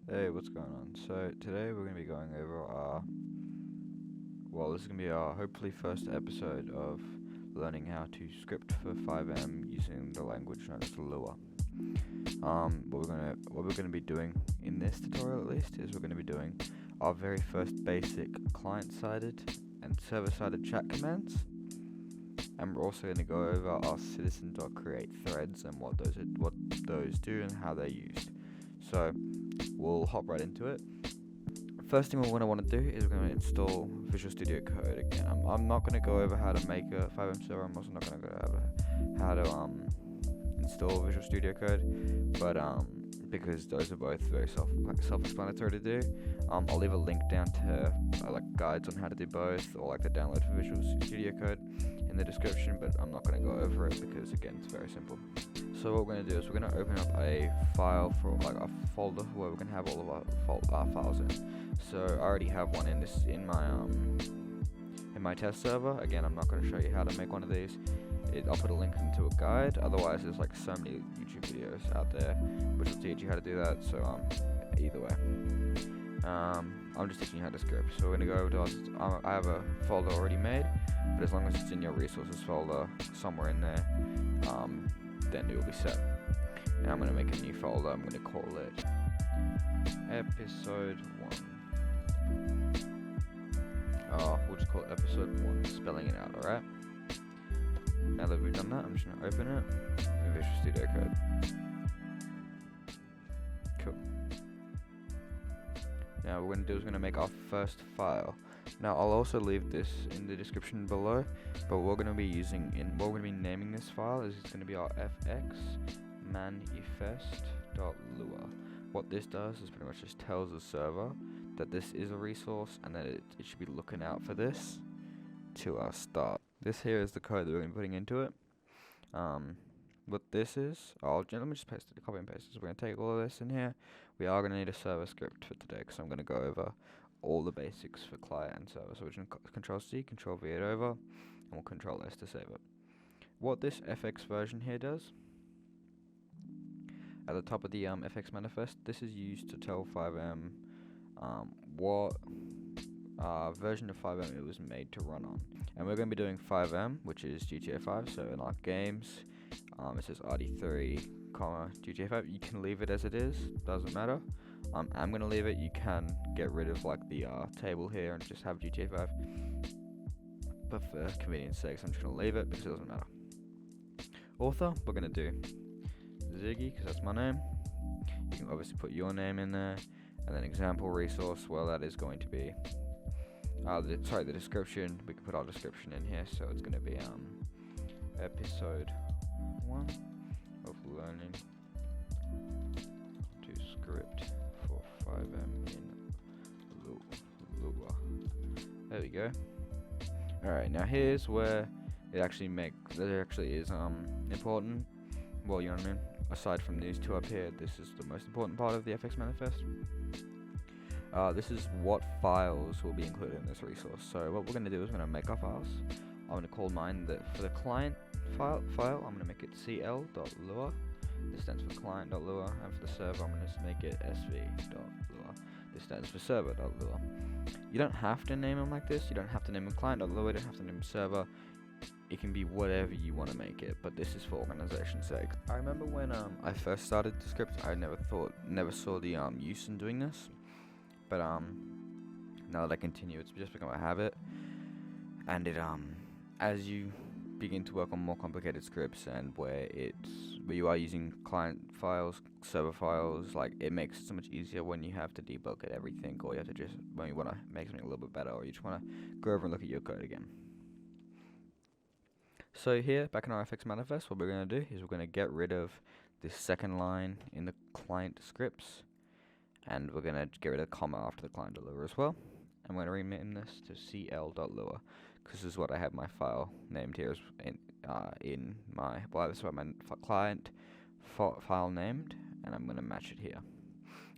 Hey, what's going on? So today we're going to be going over this is going to be our hopefully first episode of learning how to script for FiveM using the language known as Lua. What we're gonna be doing in this tutorial at least is we're going to be doing our very first basic client-sided and server-sided chat commands, and we're also going to go over our citizen.create threads and what those do and how they're used. So we'll hop right into it. First thing we're going to want to do is we're going to install Visual Studio Code again. I'm not going to go over how to make a FiveM server. I'm also not going to go over how to install Visual Studio Code, but because those are both very self-explanatory to do. I'll leave a link down to like guides on how to do both, or like the download for Visual Studio Code in the description, but I'm not going to go over it because again it's very simple. So what we're going to do is we're going to open up a file for like a folder where we're going to have all of our files in. So I already have one in my test server. Again, I'm not going to show you how to make one of these. I'll put a link into a guide. Otherwise, there's like so many YouTube videos out there which will teach you how to do that. So either way, I'm just teaching you how to script. So we're going to go over to I have a folder already made, but as long as it's in your resources folder somewhere in there, then it will be set. Now I'm going to make a new folder. I'm going to call it episode 1. We'll just call it episode 1, spelling it out, alright? Now that we've done that, I'm just going to open it in Visual Studio Code. Cool. Now what we're going to do is we're going to make our first file. Now I'll also leave this in the description below, but what we're going to be naming this file is it's going to be our fxmanifest.lua. What this does is pretty much just tells the server that this is a resource and that it should be looking out for this to start. This here is the code that we're going to be putting into it. What this is, let me just copy and paste this. We're going to take all of this in here. We are going to need a server script for today because I'm going to go over all the basics for client and server. So we're going to Control C, Control V it over, and we'll Control S to save it. What this FX version here does, at the top of the FX manifest, this is used to tell FiveM what version of FiveM it was made to run on. And we're going to be doing FiveM, which is GTA 5, so in our games, it says RD3, GTA 5. You can leave it as it is, doesn't matter. I'm going to leave it. You can get rid of like the table here and just have GTA 5. But for convenience sake, I'm just going to leave it because it doesn't matter. Author, we're going to do Ziggy, because that's my name. You can obviously put your name in there. And then example resource, well, that is going to be the description. We can put our description in here, so it's going to be episode 1 of learning to script for FiveM in Lua. There we go. Alright, now here's where it actually is important. Well, you know what I mean? Aside from these two up here, this is the most important part of the FX manifest. This is what files will be included in this resource. So what we're going to do is we're going to make our files. I'm going to call mine for the client file, I'm going to make it cl.lua. This stands for client.lua, and for the server I'm going to make it sv.lua. This stands for server.lua. You don't have to name them like this. You don't have to name them client.lua. You don't have to name them server. It can be whatever you want to make it, but this is for organization's sake. I remember when I first started to script, I never saw the use in doing this, but now that I continue, it's just become a habit, and it as you begin to work on more complicated scripts and where you are using client files, server files, like it makes it so much easier when you have to debug at everything, or you have to when you want to make something a little bit better, or you just want to go over and look at your code again. So here, back in our FX manifest, what we're going to do is we're going to get rid of this second line in the client scripts, and we're going to get rid of the comma after the client.lua as well. I'm going to rename this to cl.lua, because this is what I have my file named here in my, well, this is what my client file named, and I'm going to match it here.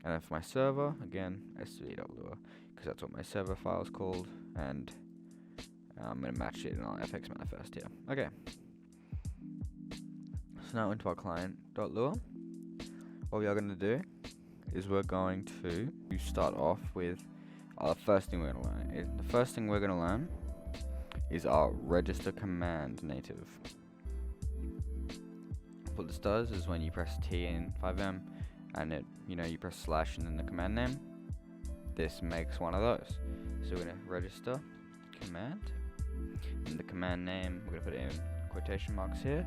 And then for my server, again, sv.lua, because that's what my server file is called, and I'm going to match it in our FX manifest here. Okay. So now into our client.lua. What we are going to do is we're going to start off with the first thing we're going to learn. The first thing we're going to learn is our register command native. What this does is when you press T in FiveM and you press slash and then the command name, this makes one of those. So we're going to register command, and the command name, we're going to put it in quotation marks here.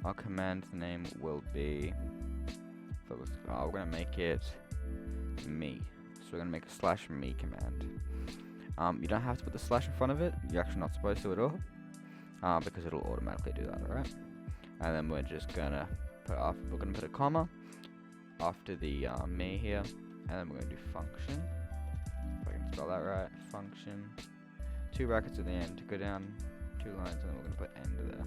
Our command name will be, we're going to make it me. So we're going to make a slash me command. You don't have to put the slash in front of it. You're actually not supposed to at all, because it'll automatically do that, alright? And then we're just going to put a comma after the me here, and then we're going to do function. If I can spell that right, function. 2 brackets at the end to go down 2 lines, and then we're going to put end there.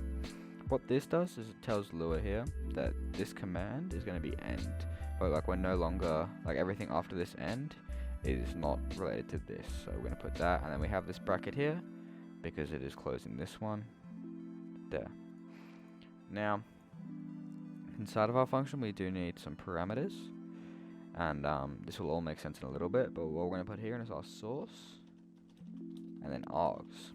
What this does is it tells Lua here that this command is going to be end, but like we're no longer, like everything after this end is not related to this. So we're going to put that, and then we have this bracket here because it is closing this one there. Now, inside of our function we do need some parameters, and this will all make sense in a little bit, but what we're going to put here is our source and then args.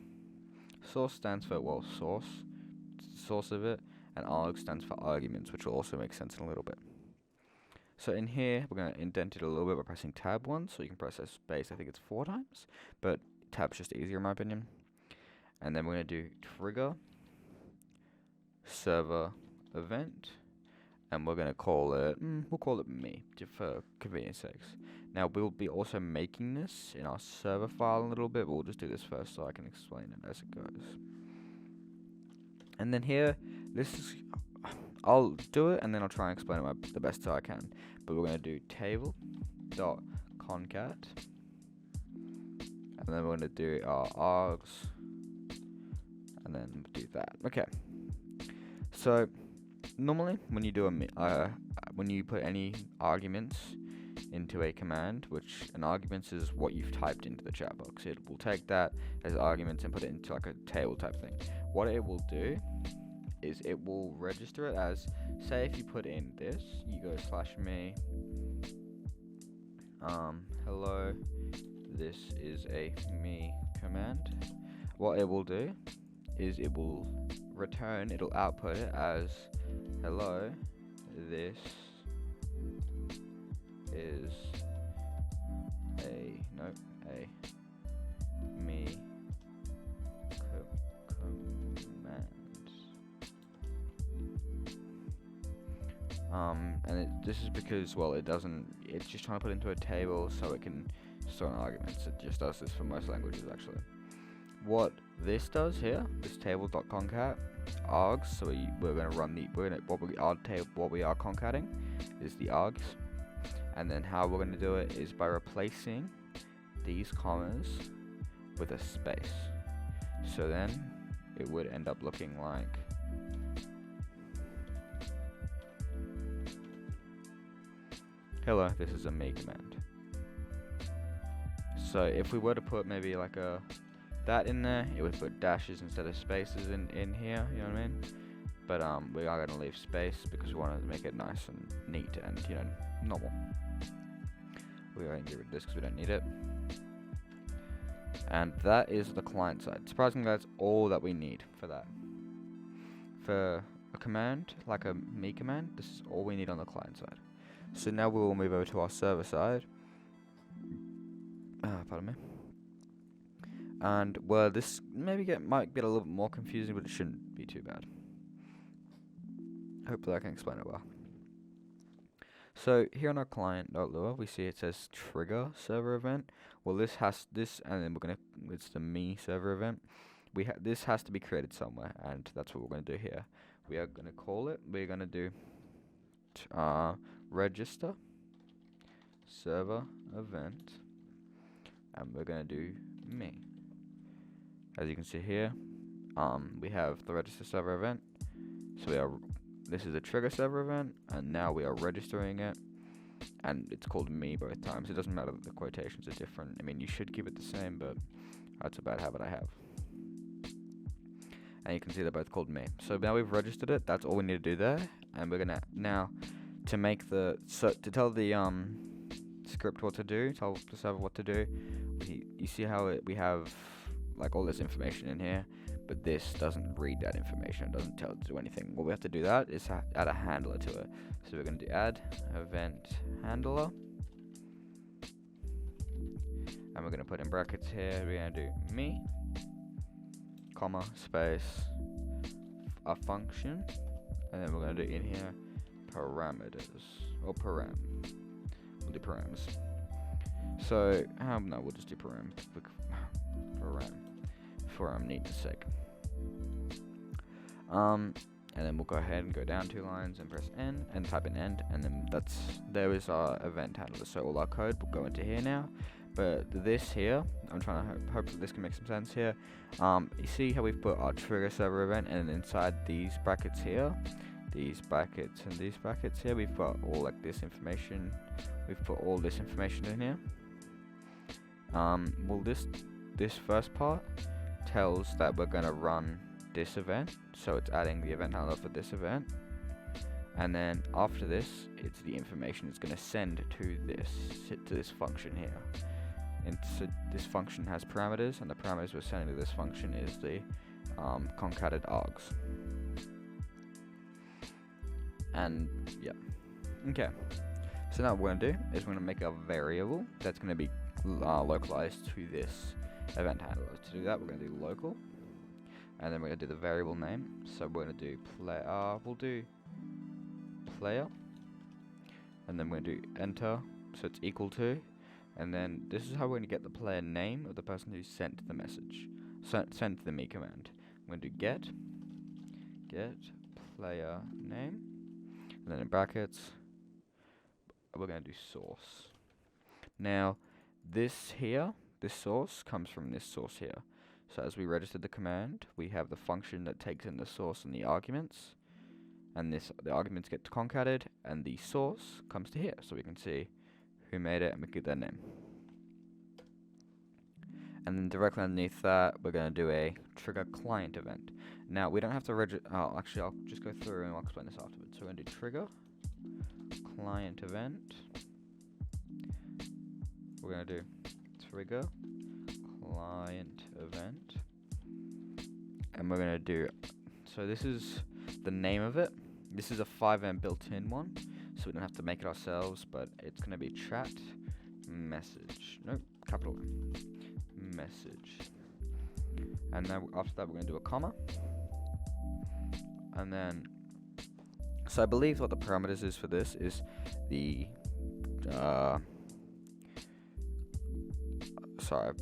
Source stands for, well, source of it, and arg stands for arguments, which will also make sense in a little bit. So in here we're going to indent it a little bit by pressing tab once, so you can press space, I think it's 4 times, but tab's just easier in my opinion. And then we're going to do trigger server event, and we're going to call it, we'll call it me, just for convenience sakes. Now we'll be also making this in our server file a little bit, but we'll just do this first so I can explain it as it goes. And then here, I'll do it and then I'll try and explain it the best I can. But we're going to do table.concat, and then we're going to do our args, and then do that. Okay. So normally when you do when you put any arguments into a command, which an arguments is what you've typed into the chat box, it will take that as arguments and put it into like a table type thing. What it will do is it will register it as, say if you put in this, you go /me, hello, this is a me command. What it will do is it will return, it'll output it as, hello, this is a me command. And this is because, well, it's just trying to put it into a table so it can store an arguments. It just does this for most languages actually. What this does here, this table.concat args, so we're going to run what we are concating is the args. And then how we're going to do it is by replacing these commas with a space. So then it would end up looking like hello, this is a me command. So if we were to put maybe like that in there, it would put dashes instead of spaces in here, you know what I mean? But we are going to leave space because we want to make it nice and neat and, normal. We are going to get rid of this because we don't need it. And that is the client side. Surprisingly, that's all that we need for that. For a command, like a me command, this is all we need on the client side. So now we will move over to our server side. Pardon me. And well, this might get a little bit more confusing, but it shouldn't be too bad. Hopefully I can explain it well. So here on our client.lua, we see it says trigger server event. Well, this has this, and then it's the me server event. This has to be created somewhere, and that's what we're going to do here. We are going to call it. We're going to do register server event, and we're going to do me. As you can see here, we have the register server event. So this is a trigger server event, and now we are registering it, and it's called me both times. It doesn't matter that the quotations are different. I mean, you should keep it the same, but that's a bad habit I have. And you can see they're both called me. So now we've registered it. That's all we need to do there, and we're gonna now to tell the script what to do, tell the server what to do. You see how we have like all this information in here, but this doesn't read that information. It doesn't tell it to do anything. What we have to do that is add a handler to it. So we're going to do add event handler, and we're going to put in brackets here. We're going to do me, comma, space, a function, and then we're going to do in here parameters, or param. We'll do params. So, no, we'll just do param. For neatness sake. And then we'll go ahead and go down 2 lines and press N and type in end, and then there is our event handler. So all our code will go into here now. But this here, I'm trying to hope that this can make some sense here. You see how we've put our trigger server event, and inside these brackets here, these brackets and these brackets here, we've got all like this information. We've put all this information in here. Well, this first part tells that we're going to run this event, so it's adding the event handler for this event, and then after this, it's the information it's going to send to this function here. And so this function has parameters, and the parameters we're sending to this function is the concatenated args. And yeah, okay. So now what we're going to do is we're going to make a variable that's going to be localized to this event handler. To do that, we're going to do local, and then we're going to do the variable name. So we're going to do we'll do player, and then we're going to do enter, so it's equal to, and then this is how we're going to get the player name of the person who sent the message, sent the me command. We're going to do get player name, and then in brackets we're going to do source. Now this source comes from this source here. So as we register the command, we have the function that takes in the source and the arguments, and the arguments get concatenated, and the source comes to here, so we can see who made it and we get their name. And then directly underneath that, we're going to do a trigger client event. Now we don't have to register. Oh, actually, I'll just go through and I'll explain this afterwards. So we're going to do trigger client event. We're going to do trigger client event, and we're going to do, so this is the name of it. This is a FiveM built-in one, so we don't have to make it ourselves, but it's going to be chat message, capital M, message. And then after that we're going to do a comma, and then, so I believe what the parameters is for this is the sorry,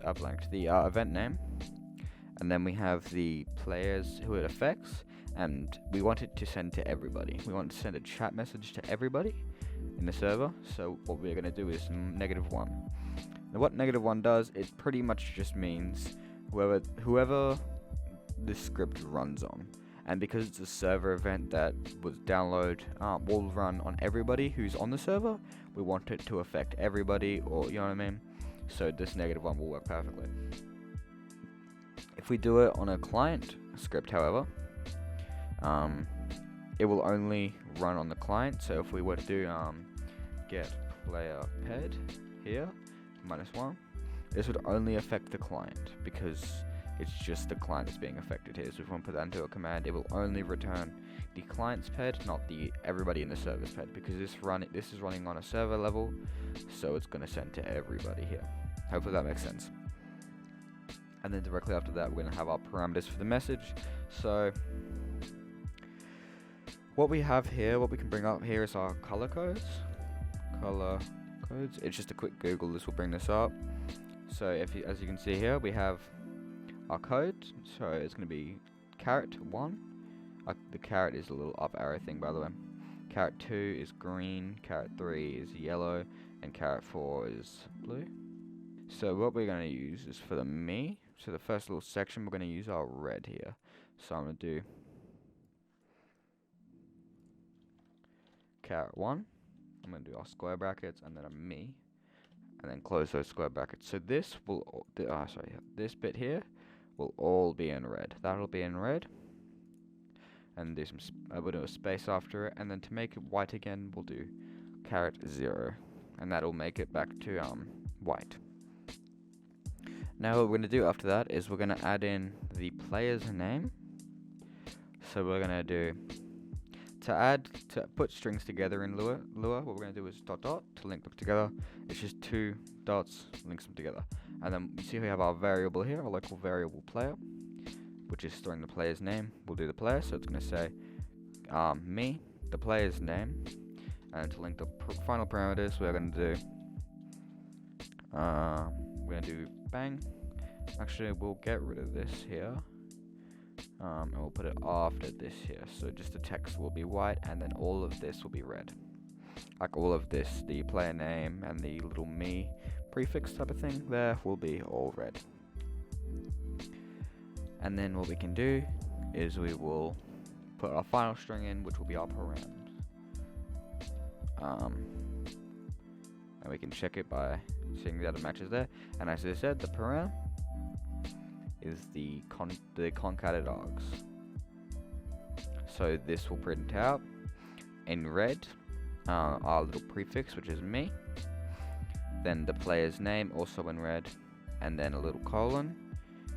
I blanked the event name, and then we have the players who it affects, and we want it to send to everybody. We want to send a chat message to everybody in the server. So what we're going to do is -1. Now what -1 does, it pretty much just means whoever this script runs on, and because it's a server event that was will run on everybody who's on the server, we want it to affect everybody, or you know what I mean. So this -1 will work perfectly. If we do it on a client script, however, it will only run on the client. So if we were to do get player ped here, -1, this would only affect the client, because it's just the client that's being affected here. So if we want to put that into a command, it will only return the client's ped, not the everybody in the server's ped, because this is running on a server level, so it's going to send to everybody here. Hopefully that makes sense. And then directly after that, we're going to have our parameters for the message. So what we have here, what we can bring up here is our color codes. It's just a quick Google. This will bring this up. So as you can see here, we have our code. So it's going to be _1. The caret is a little up arrow thing, by the way. _2 is green, _3 is yellow, and _4 is blue. So what we're going to use is for the me. So the first little section, we're going to use our red here. So I'm going to do _1. I'm going to do our square brackets and then a me, and then close those square brackets. So this will, this bit here will all be in red. That'll be in red, and do we'll do a space after it, and then to make it white again, we'll do _0, and that'll make it back to white. Now what we're going to do after that is we're going to add in the player's name. So we're going to do, to put strings together in Lua, what we're going to do is dot dot to link them together. It's just 2 dots, links them together. And then you see we have our variable here, our local variable player, which is storing the player's name. We'll do the player, so it's going to say me, the player's name, and to link the final parameters, we're going to do bang. Actually, we'll get rid of this here, and we'll put it after this here. So just the text will be white, and then all of this will be red. Like all of this, the player name and the little me prefix type of thing there will be all red. And then what we can do is we will put our final string in, which will be our params. And we can check it by seeing the other matches there. And as I said, the param is the concatenated args. So this will print out in red our little prefix, which is me. Then the player's name also in red, and then a little colon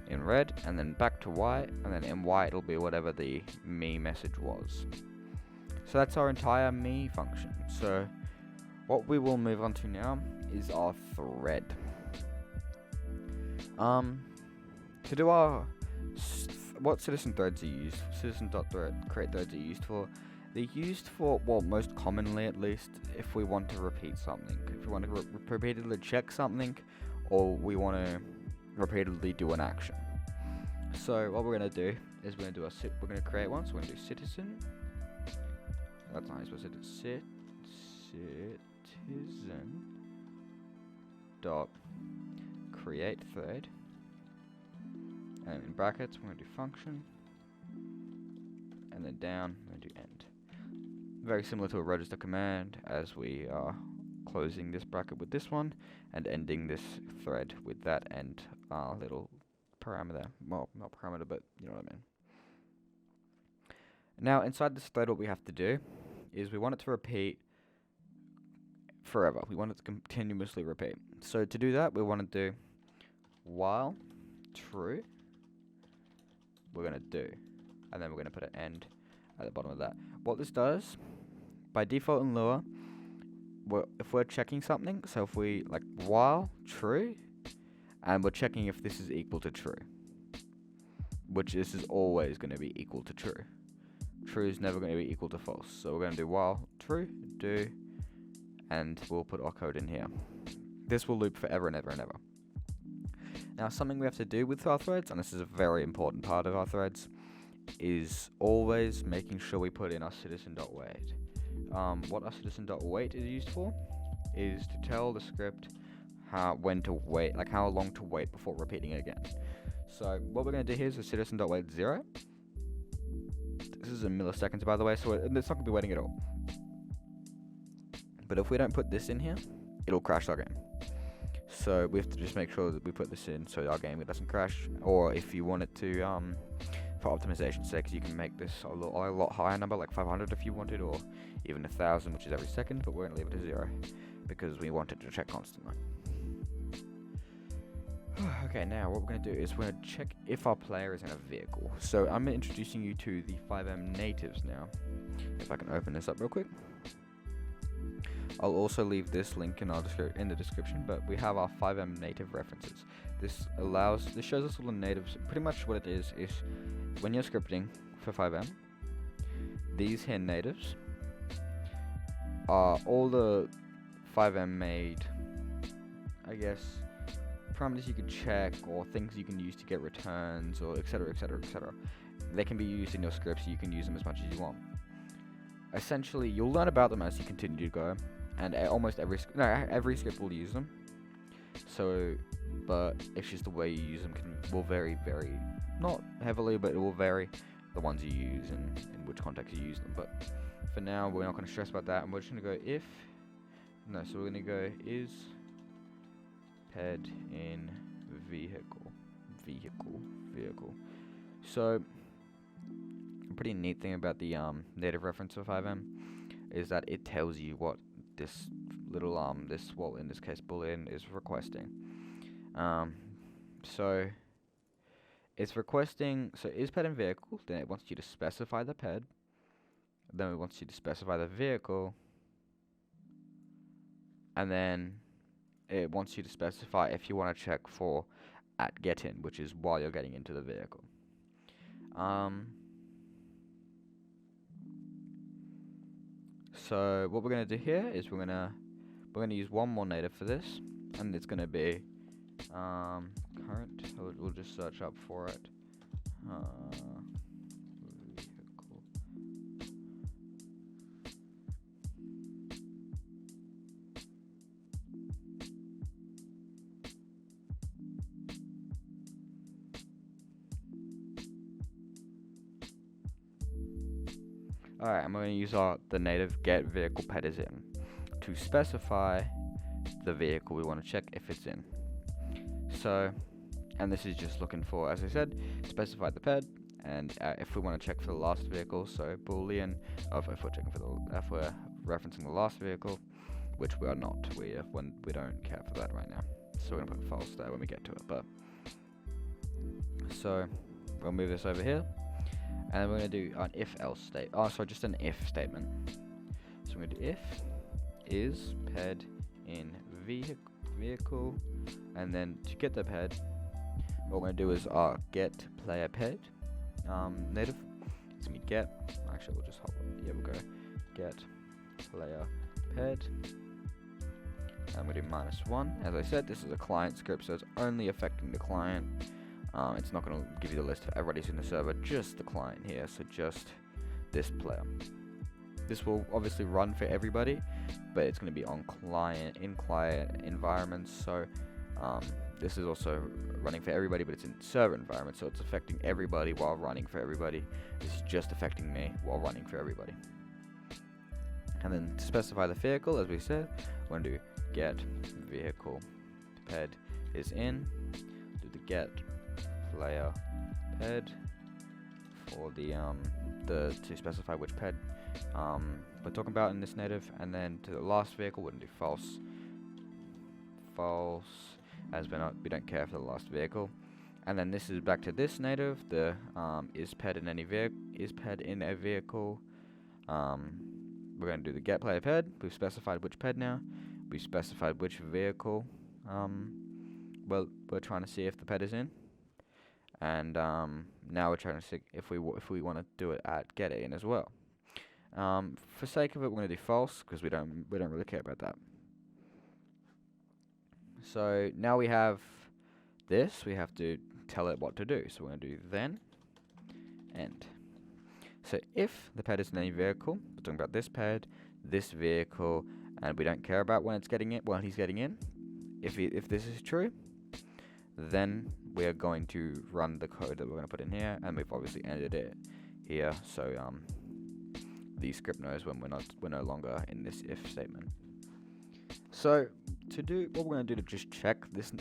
in red, and then back to white, and then in white it'll be whatever the me message was. So that's our entire me function. So what we will move on to now is our thread. To do our what citizen threads are used, citizen.thread create threads are used for. They're used for, well, most commonly at least, if we want to repeat something. If we want to repeatedly check something, or we want to repeatedly do an action. So what we're going to do is we're going to create one. So we're going to do citizen. That's not how you're supposed to do citizen dot create thread, and in brackets we're going to do function, and then down we're going to do end. Very similar to a register command, as we are closing this bracket with this one and ending this thread with that end little parameter. Well, not parameter, but you know what I mean. Now inside this thread, what we have to do is we want it to repeat forever. We want it to continuously repeat. So to do that, we want to do while true, we're going to do, and then we're going to put an end at the bottom of that. What this does, by default in Lua, if we're checking something, so if we like while true, and we're checking if this is equal to true, which this is always going to be equal to true. True is never going to be equal to false. So we're going to do while true, do, and we'll put our code in here. This will loop forever and ever and ever. Now something we have to do with our threads, and this is a very important part of our threads, is always making sure we put in our citizen.wait. What our citizen.wait is used for is to tell the script when to wait, like how long to wait before repeating it again. So what we're going to do here is a citizen.wait 0. This is in milliseconds, by the way, so it's not going to be waiting at all. But if we don't put this in here, it'll crash our game. So we have to just make sure that we put this in so our game doesn't crash. Or if you want it to, for optimization's sake, you can make this a lot higher number, like 500 if you wanted, or even 1,000, which is every second, but we're going to leave it to 0 because we want it to check constantly. Okay, now what we're going to do is we're going to check if our player is in a vehicle. So I'm introducing you to the FiveM natives now. If I can open this up real quick. I'll also leave this link in the description, but we have our FiveM native references. This shows us all the natives. Pretty much what it is when you're scripting for FiveM, these here natives are all the FiveM made, I guess, parameters you could check or things you can use to get returns or etc, etc, etc. They can be used in your scripts, so you can use them as much as you want. Essentially, you'll learn about them as you continue to go, and almost every script will use them. So, but it's just the way you use them will vary, not heavily, but it will vary the ones you use and in which context you use them. But for now, we're not going to stress about that, and we're just going to go so we're going to go is ped in vehicle. So a pretty neat thing about the native reference of FiveM is that it tells you what this little this, well, in this case boolean is requesting. So it's requesting, so is ped in vehicle, then it wants you to specify the ped, then it wants you to specify the vehicle, and then it wants you to specify if you want to check for at get in, which is while you're getting into the vehicle. So what we're going to do here is we're going to use one more native for this, and it's going to be current. We'll just search up for it. Alright, I'm going to use the native get vehicle ped is in to specify the vehicle we want to check if it's in. So, and this is just looking for, as I said, specify the ped, and if we want to check for the last vehicle, so boolean of if we're checking for if we're referencing the last vehicle, which we are not. We don't care for that right now. So we're gonna put false there when we get to it. But so we'll move this over here. And then we're going to do an if-else state. Oh, sorry, just an if statement. So we're going to do if is ped in vehicle, and then to get the ped, what we're going to do is get player ped native. It's going to be get. Actually, we'll just hop. Yeah, we'll go get player ped, and we do -1. As I said, this is a client script, so it's only affecting the client. It's not going to give you the list of everybody who's in the server, just the client here, so just this player. This will obviously run for everybody, but it's going to be on client environments, so this is also running for everybody, but it's in server environment, so it's affecting everybody while running for everybody. This is just affecting me while running for everybody. And then to specify the vehicle, as we said, we're going to do get vehicle ped is in, do the get player ped for to specify which ped we're talking about in this native, and then to the last vehicle we're going to do false, as we don't care for the last vehicle. And then this is back to this native, the is ped in a vehicle. We're going to do the get player ped. We've specified which ped now. We've specified which vehicle well, we're trying to see if the ped is in. And now we're trying to see if we want to do it at get in as well. For sake of it, we're going to do false because we don't really care about that. So now we have this. We have to tell it what to do. So we're going to do then end. So if the ped is in any vehicle, we're talking about this ped, this vehicle, and we don't care about when it's getting it, when he's getting in. If this is true, then we are going to run the code that we're going to put in here, and we've obviously ended it here, so the script knows when we're no longer in this if statement. So to do what we're going to do to just check this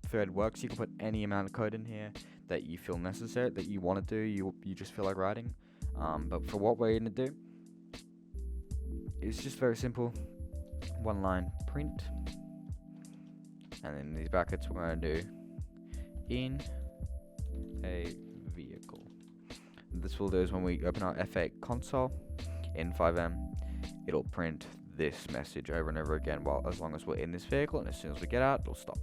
thread works, you can put any amount of code in here that you feel necessary, that you want to do, you just feel like writing. But for what we're going to do, it's just very simple. One line print, and in these brackets we're going to do in a vehicle. This will do is when we open our F8 console in FiveM, it'll print this message over and over again as long as we're in this vehicle, and as soon as we get out, it'll stop.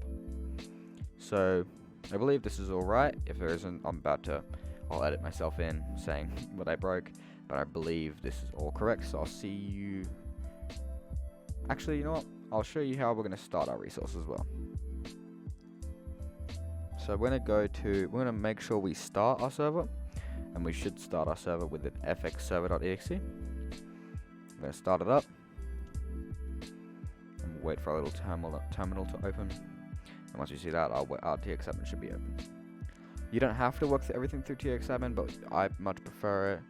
So I believe this is all right. If there isn't, I'll edit myself in saying what I broke, but I believe this is all correct. So I'll see you. Actually, you know what? I'll show you how we're going to start our resource as well. So we're going to make sure we start our server, and we should start our server with an fxserver.exe. I'm going to start it up, and we'll wait for our little terminal to open. And once you see that, our txadmin should be open. You don't have to work everything through txadmin, but I much prefer it.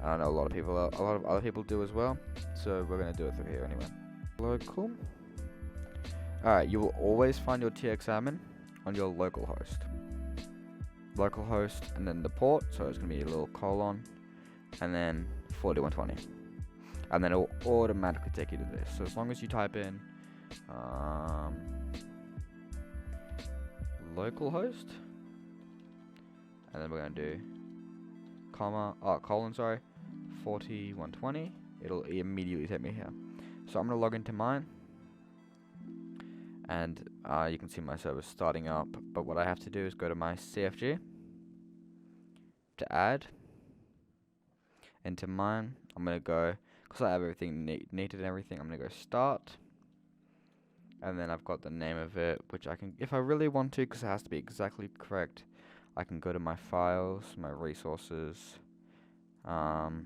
And I know a lot of other people do as well. So we're going to do it through here anyway. Local. Alright, you will always find your txadmin on your localhost. Localhost, and then the port, so it's going to be a little colon, and then 4120. and then it will automatically take you to this. So as long as you type in localhost, and then we're going to do colon 4120, it'll immediately take me here. So I'm going to log into mine, and you can see my server starting up, but what I have to do is go to my CFG to add into mine. I'm going to go, because I have everything needed and everything, I'm going to go start, and then I've got the name of it, which I can, if I really want to, because it has to be exactly correct, I can go to my files, my resources, tutorials,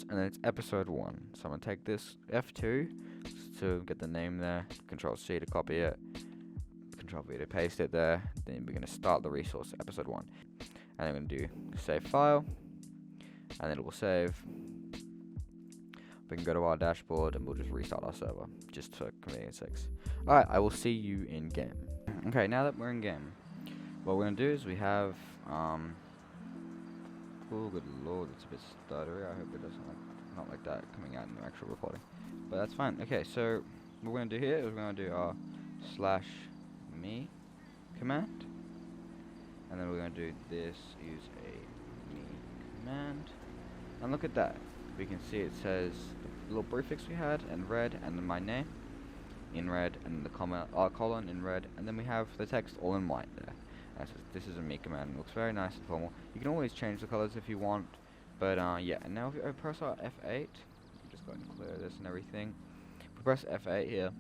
and then it's episode 1. So I'm going to take this F2 to get the name there, Control C to copy it, Control V to paste it there, then we're going to start the resource, episode 1. And I'm going to do save file, and then it will save. We can go to our dashboard and we'll just restart our server, just for convenience sakes. Alright, I will see you in game. Okay, now that we're in game, what we're going to do is we have, oh good lord, it's a bit stuttery. I hope it doesn't not like that coming out in the actual recording. But that's fine. Okay, so what we're going to do here is we're going to do our /me command. And then we're going to do this, use a me command. And look at that. We can see it says the little prefix we had in red, and then my name in red, and the colon in red, and then we have the text all in white there. And it says, this is a me command. It looks very nice and formal. You can always change the colors if you want, but yeah. And now if you press our F8, just go and clear this and everything. If we press F8 here,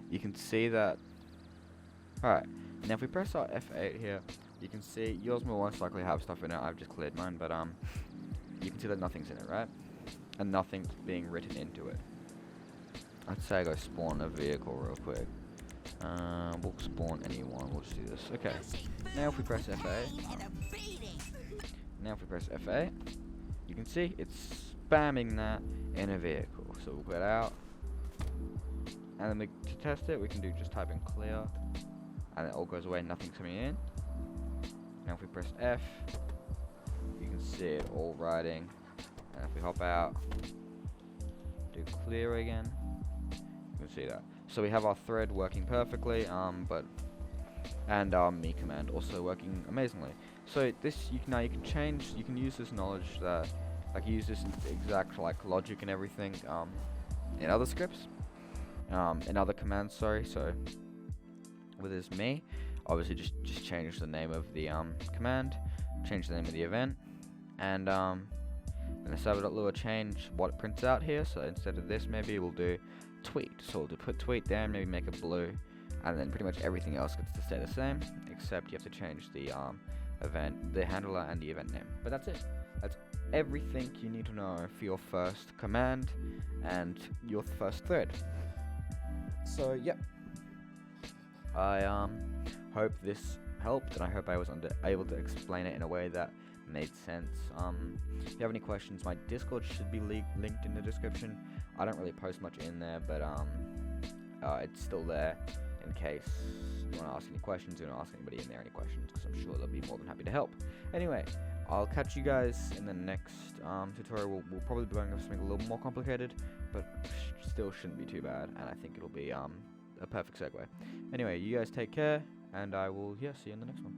you can see that. Alright, now if we press our F8 here, you can see yours will most likely have stuff in it. I've just cleared mine, but you can see that nothing's in it, right? And nothing's being written into it. I'd say I go spawn a vehicle real quick. We'll spawn anyone. We'll just do this. Okay. Now if we press F8, you can see it's spamming that in a vehicle. So we'll get out, and then to test it, we can do just type in clear, and it all goes away. Nothing's coming in. Now if we press F, you can see it all writing. And if we hop out, do clear again, you can see that. So we have our thread working perfectly, and our me command also working amazingly. So this you can change. You can use this knowledge that use this exact logic and everything in other scripts, in other commands. Sorry. So with this me, obviously just change the name of the command, change the name of the event, and the server.lua change what it prints out here. So instead of this, maybe we'll do tweet. So we'll put tweet there and maybe make it blue, and then pretty much everything else gets to stay the same, except you have to change the event, the handler, and the event name. But that's it. That's everything you need to know for your first command and your first thread. So yep. I hope this helped, and I hope I was able to explain it in a way that made sense. If you have any questions, my Discord should be linked in the description. I don't really post much in there, but it's still there in case you want to ask any questions. You want to ask anybody in there any questions, because I'm sure they'll be more than happy to help. Anyway, I'll catch you guys in the next tutorial. We'll probably be going over something a little more complicated, but still shouldn't be too bad, and I think it'll be a perfect segue. Anyway, you guys take care, and I will see you in the next one.